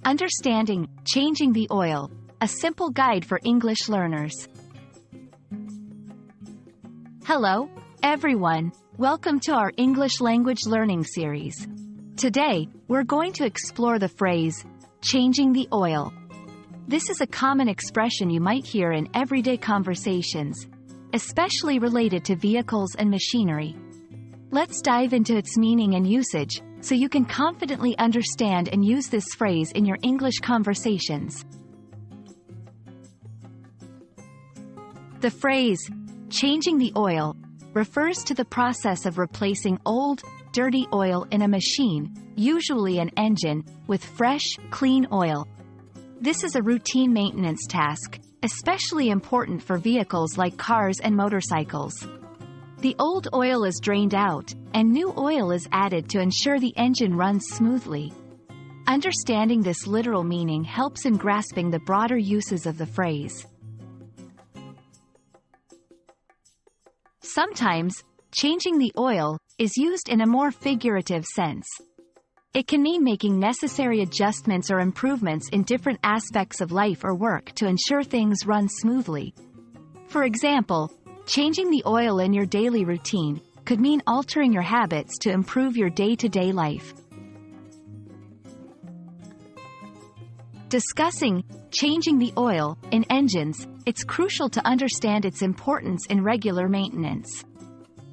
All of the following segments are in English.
Understanding Changing the Oil, a simple guide for English learners. Hello, everyone. Welcome to our English language learning series. Today, we're going to explore the phrase, changing the oil. This is a common expression you might hear in everyday conversations, especially related to vehicles and machinery. Let's dive into its meaning and usage, so you can confidently understand and use this phrase in your English conversations. The phrase, changing the oil, refers to the process of replacing old, dirty oil in a machine, usually an engine, with fresh, clean oil. This is a routine maintenance task, especially important for vehicles like cars and motorcycles. The old oil is drained out, and new oil is added to ensure the engine runs smoothly. Understanding this literal meaning helps in grasping the broader uses of the phrase. Sometimes, changing the oil is used in a more figurative sense. It can mean making necessary adjustments or improvements in different aspects of life or work to ensure things run smoothly. For example, changing the oil in your daily routine could mean altering your habits to improve your day-to-day life. Discussing changing the oil in engines, it's crucial to understand its importance in regular maintenance.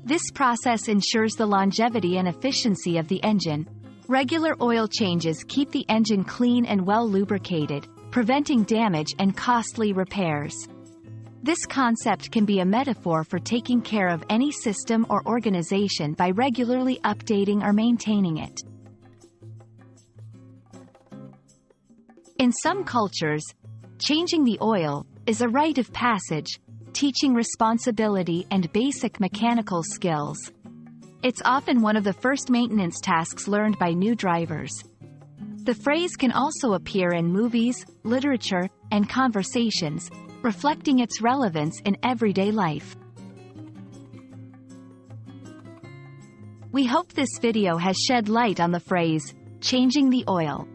This process ensures the longevity and efficiency of the engine. Regular oil changes keep the engine clean and well lubricated, preventing damage and costly repairs. This concept can be a metaphor for taking care of any system or organization by regularly updating or maintaining it. In some cultures, changing the oil is a rite of passage, teaching responsibility and basic mechanical skills. It's often one of the first maintenance tasks learned by new drivers. The phrase can also appear in movies, literature, and conversations, reflecting its relevance in everyday life. We hope this video has shed light on the phrase, changing the oil.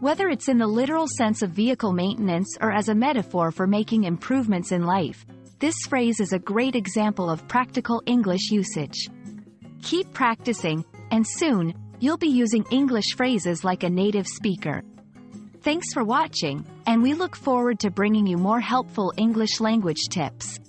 Whether it's in the literal sense of vehicle maintenance or as a metaphor for making improvements in life, this phrase is a great example of practical English usage. Keep practicing, and soon, you'll be using English phrases like a native speaker. Thanks for watching, and we look forward to bringing you more helpful English language tips.